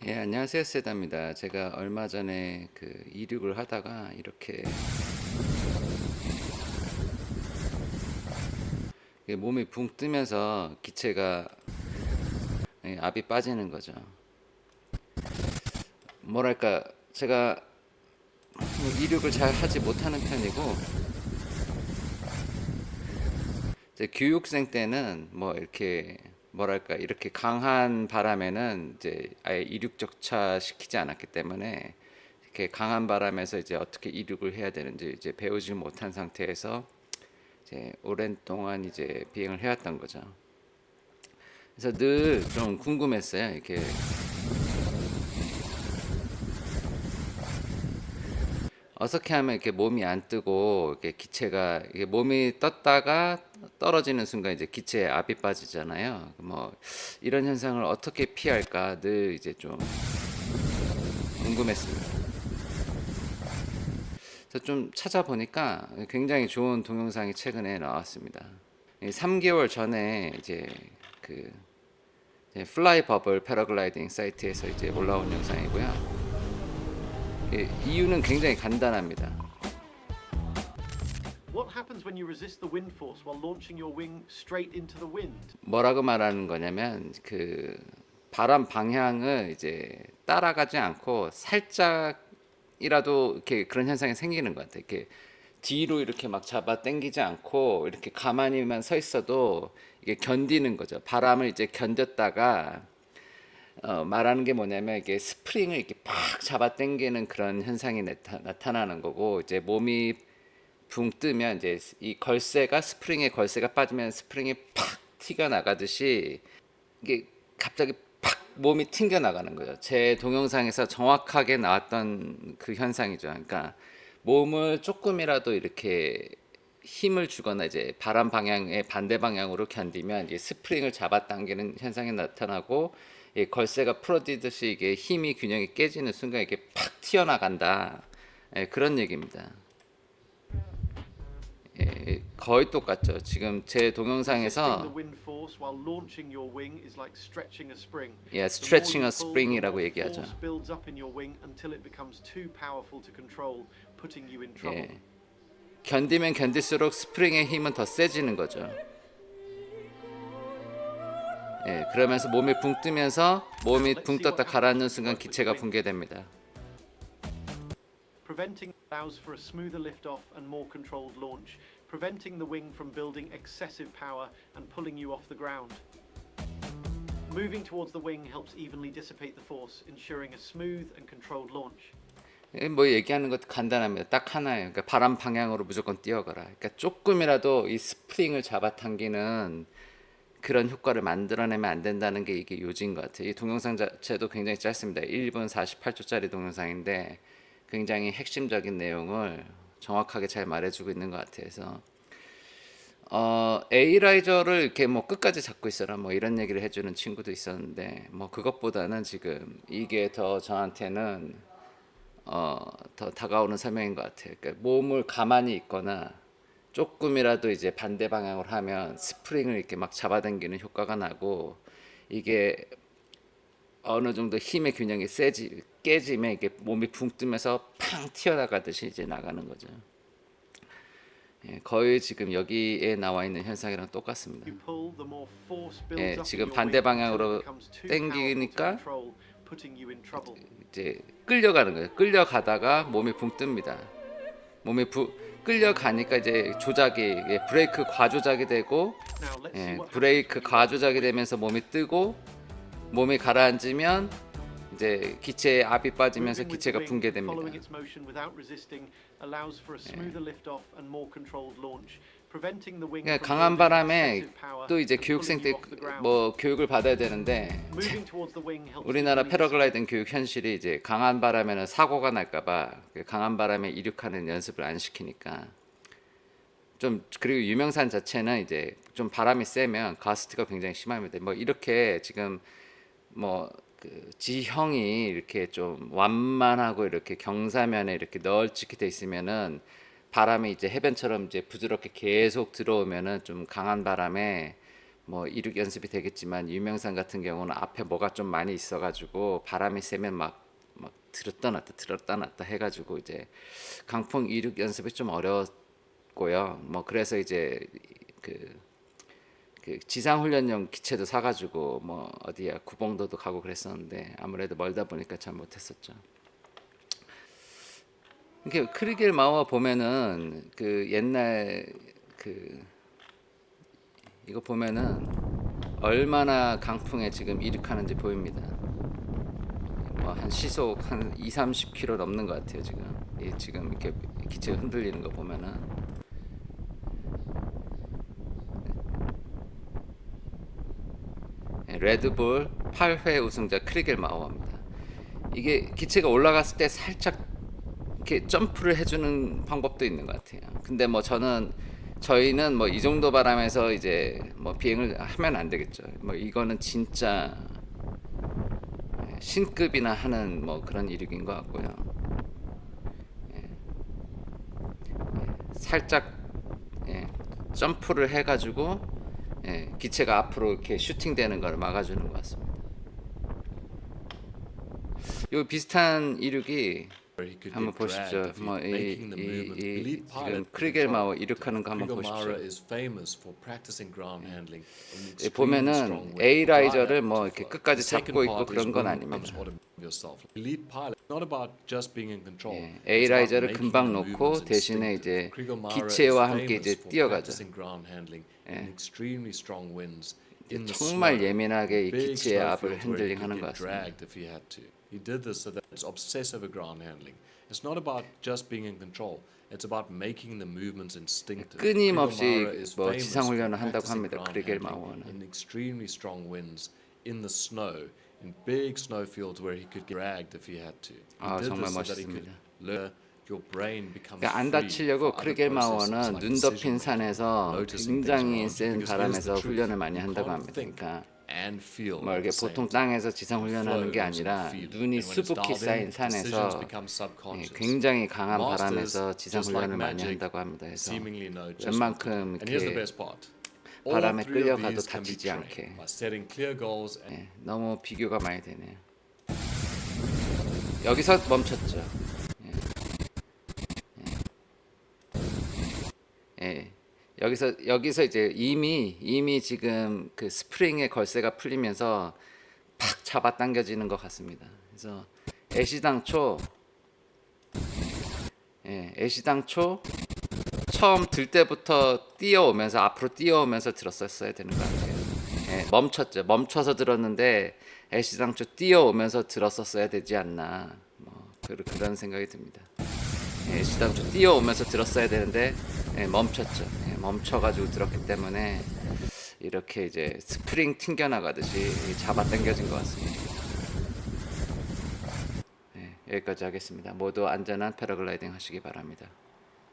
예, 안녕하세요. 세다입니다. 제가 얼마 전에 이륙을 하다가 이렇게 몸이 붕 뜨면서 기체가 압이 빠지는 거죠. 뭐랄까, 제가 이륙을 잘 하지 못하는 편이고, 이제 교육생 때는 뭐 이렇게 뭐랄까 이렇게 강한 바람에는 이제 아예 이륙적차 시키지 않았기 때문에 이렇게 강한 바람에서 이제 어떻게 이륙을 해야 되는지 이제 배우지 못한 상태에서 이제 오랜 동안 이제 비행을 해왔던 거죠. 그래서 늘 좀 궁금했어요. 이렇게 어떻게 하면 이렇게 몸이 안 뜨고 이렇게 기체가 이게 몸이 떴다가 떨어지는 순간 이제 기체에 압이 빠지잖아요. 뭐 이런 현상을 어떻게 피할까 늘 이제 좀 궁금했습니다. 그래서 좀 찾아보니까 굉장히 좋은 동영상이 최근에 나왔습니다. 3개월 전에 이제 그 플라이 버블 패러글라이딩 사이트에서 이제 올라온 영상이고요. 이유는 굉장히 간단합니다. What happens when you resist the wind force while launching your wing straight into the wind? 뭐라고 말하는 거냐면 바람 방향을 이제 따라가지 않고 살짝이라도 이렇게 그런 현상이 생기는 것 같아요. 이렇게 뒤로 이렇게 막 잡아 당기지 않고 이렇게 가만히만 서 있어도 이게 견디는 거죠. 바람을 이제 견뎠다가 말하는 게 뭐냐면 이게 스프링을 이렇게 팍 잡아 당기는 그런 현상이 나타나는 거고, 이제 몸이 붕 뜨면 이제 이 걸쇠가 스프링의 걸쇠가 빠지면 스프링이 팍 튀겨 나가듯이 이게 갑자기 팍 몸이 튕겨 나가는 거예요. 제 동영상에서 정확하게 나왔던 그 현상이죠. 그러니까 몸을 조금이라도 이렇게 힘을 주거나 이제 바람 방향의 반대 방향으로 견디면 이제 스프링을 잡아당기는 현상이 나타나고, 이 걸쇠가 풀어지듯이 이게 힘이 균형이 깨지는 순간 이게 팍 튀어나간다. 예, 그런 얘기입니다. 예, 거의 똑같죠. 지금 제 Resisting the 동영상에서 wind force while launching your wing is like stretching a spring. 예, The more stretching you a pull, the spring이라고 more 얘기하죠. force builds up in your wing until it becomes too powerful to control, putting you in trouble. 예, 견디면 견딜수록 스프링의 힘은 더 세지는 거죠. 예, 그러면서 몸이 붕 뜨면서 Now 몸이 let's 붕 see what 떴다 happens 가라앉는 when you 순간 work with your 기체가 wing. 붕괴됩니다. Preventing allows for a smoother liftoff and more controlled launch, preventing the wing from building excessive power and pulling you off the ground. Moving towards the wing helps evenly dissipate the force, ensuring a smooth and controlled launch. 뭐 얘기하는 것도 간단합니다. 딱 하나예요. 그러니까 바람 방향으로 무조건 뛰어가라. 그러니까 조금이라도 이 스프링을 잡아당기는 그런 효과를 만들어내면 안 된다는 게 이게 요지인 것 같아요. 이 동영상 자체도 굉장히 짧습니다. 1분 48초짜리 동영상인데 굉장히 핵심적인 내용을 정확하게 잘 말해주고 있는 것 같아서 에이라이저를 이렇게 뭐 끝까지 잡고 있어라 뭐 이런 얘기를 해주는 친구도 있었는데, 뭐 그것보다는 지금 이게 더 저한테는 더 다가오는 설명인 것 같아요. 그러니까 몸을 가만히 있거나 조금이라도 이제 반대 방향으로 하면 스프링을 이렇게 막 잡아당기는 효과가 나고, 이게 어느 정도 힘의 균형이 깨지면 이게 몸이 붕 뜨면서 팡 튀어나가듯이 이제 나가는 거죠. 예, 거의 지금 여기에 나와 있는 현상이랑 똑같습니다. You pull, the more force builds 예, up in 지금 your 반대 wing until it 방향으로 becomes too powerful to 당기니까 control, putting you in trouble. 이제 끌려가는 거예요. 끌려가다가 몸이 붕 뜹니다. 몸이 끌려가니까 이제 브레이크 과조작이 되고, Now let's see 예, what happens 브레이크 when you work with 과조작이 the wing. 되면서 몸이 뜨고 몸이 가라앉으면 이제 기체에 압이 빠지면서 Moving with the 기체가 wing, 붕괴됩니다. following its motion without resisting, allows for a smoother liftoff and more controlled launch, preventing the wing 그러니까 from 강한 building 바람에 excessive power 또 이제 and 교육생 pulling 때 you off the ground. 뭐 교육을 받아야 되는데, Moving towards the wing helps 우리나라 evenly 패러글라이딩 교육 현실이 이제 강한 바람에는 사고가 날까봐 강한 바람에 이륙하는 연습을 안 시키니까 그리고 유명산 자체는 이제 좀 바람이 세면 가스트가 굉장히 심합니다. 뭐 이렇게 지금 뭐 지형이 이렇게 좀 완만하고 이렇게 경사면에 이렇게 널찍게 돼 있으면은 바람이 이제 해변처럼 이제 부드럽게 계속 들어오면은 좀 강한 바람에 뭐 이륙 연습이 되겠지만 유명산 같은 경우는 앞에 뭐가 좀 많이 있어가지고 바람이 세면 막 들었다 놨다 해가지고 이제 강풍 이륙 연습이 좀 어려웠고요. 뭐 그래서 이제 그 지상훈련용 기체도 사가지고 뭐 어디야 구봉도도 가고 그랬었는데 아무래도 멀다 보니까 잘 못했었죠. 이렇게 크리겔 마워 보면은 그 옛날 그 이거 보면은 얼마나 강풍에 지금 이륙하는지 보입니다. 뭐 한 시속 한 2, 30km 넘는 것 같아요 지금. 이 지금 이렇게 기체가 흔들리는 거 보면은. 레드불 8회 우승자 크리겔 마워입니다. 이게 기체가 올라갔을 때 살짝 이렇게 점프를 해주는 방법도 있는 것 같아요. 근데 뭐 저희는 뭐 이 정도 바람에서 이제 뭐 비행을 하면 안 되겠죠. 뭐 이거는 진짜 신급이나 하는 뭐 그런 이륙인 것 같고요. 살짝 점프를 해가지고 기체가 앞으로 이렇게 슈팅되는 걸 막아주는 것 같습니다. 요 비슷한 이륙이 where he could 한번 get dragged 보십시오. if he making the movement. Elite 지금 pilot 크리겔 마워 이륙하는 거 한번 Kriegel 보십시오. Maurer is famous for practicing ground handling. in 예, extremely 보면은 strong wind. A 라이저를 Dry 뭐 active 이렇게 flow. 끝까지 The second 잡고 있고 part is 그런 건 wind 아닙니다. comes automatically yourself. Elite pilot not about just being in control. 예, It's A about 라이저를 making 금방 the 놓고 movements 대신에 instinctive. 이제 Kriegel Maurer 기체와 is 함께 이제 famous for 뛰어가죠. practicing ground handling in extremely strong winds. in the 정말 snow. 예민하게 이 Big 기체의 snow 앞을 fields where he 핸들링하는 could 것 get 같습니다. dragged if he had to. He did this so that it's obsessive over ground handling. It's not about just being in control. It's about making the movements instinctive. 끊임없이 Kriegel Maurer is 뭐 famous 지상 훈련을 for 한다고 practicing 합니다. ground 크리겔 handling 마워는. in extremely strong winds in the snow, in big snow fields where he could get dragged if he had to. He 아, did 정말 this so that he could 멋있습니다. learn your brain becomes 그러니까 안 free 다치려고 for other 크리겔 processes 마워는 like 눈 decision 덮인 making, 산에서 noticing things 굉장히 around you. 센 Because here's 바람에서 the truth. 훈련을 많이 You 한다고 can't 합니다. think 그러니까 and feel 뭐 at 이렇게 the same 보통 time. 땅에서 지상 훈련하는 게 아니라 눈이 수북히 쌓인 산에서 굉장히 강한 바람에서 지상 훈련을 많이 한다고 합니다. 그래서 웬만큼 이렇게 바람에 끌려가도 다치지 않게. 너무 비교가 많이 되네요. 여기서 멈췄죠. 여기서 이제 이미 지금 그 스프링의 걸쇠가 풀리면서 팍 잡아당겨지는 것 같습니다. 그래서 애시당초 처음 들 때부터 뛰어오면서 앞으로 뛰어오면서 들었었어야 되는 것 같아요. 멈췄죠. 멈춰서 들었는데 애시당초 뛰어오면서 들었었어야 되지 않나. 뭐 그런 생각이 듭니다. 애시당초 뛰어오면서 들었어야 되는데 멈췄죠. 멈춰가지고 들었기 때문에 이렇게 이제 스프링 튕겨나가듯이 잡아당겨진 것 같습니다. 여기까지 하겠습니다. 모두 안전한 패러글라이딩 하시기 바랍니다.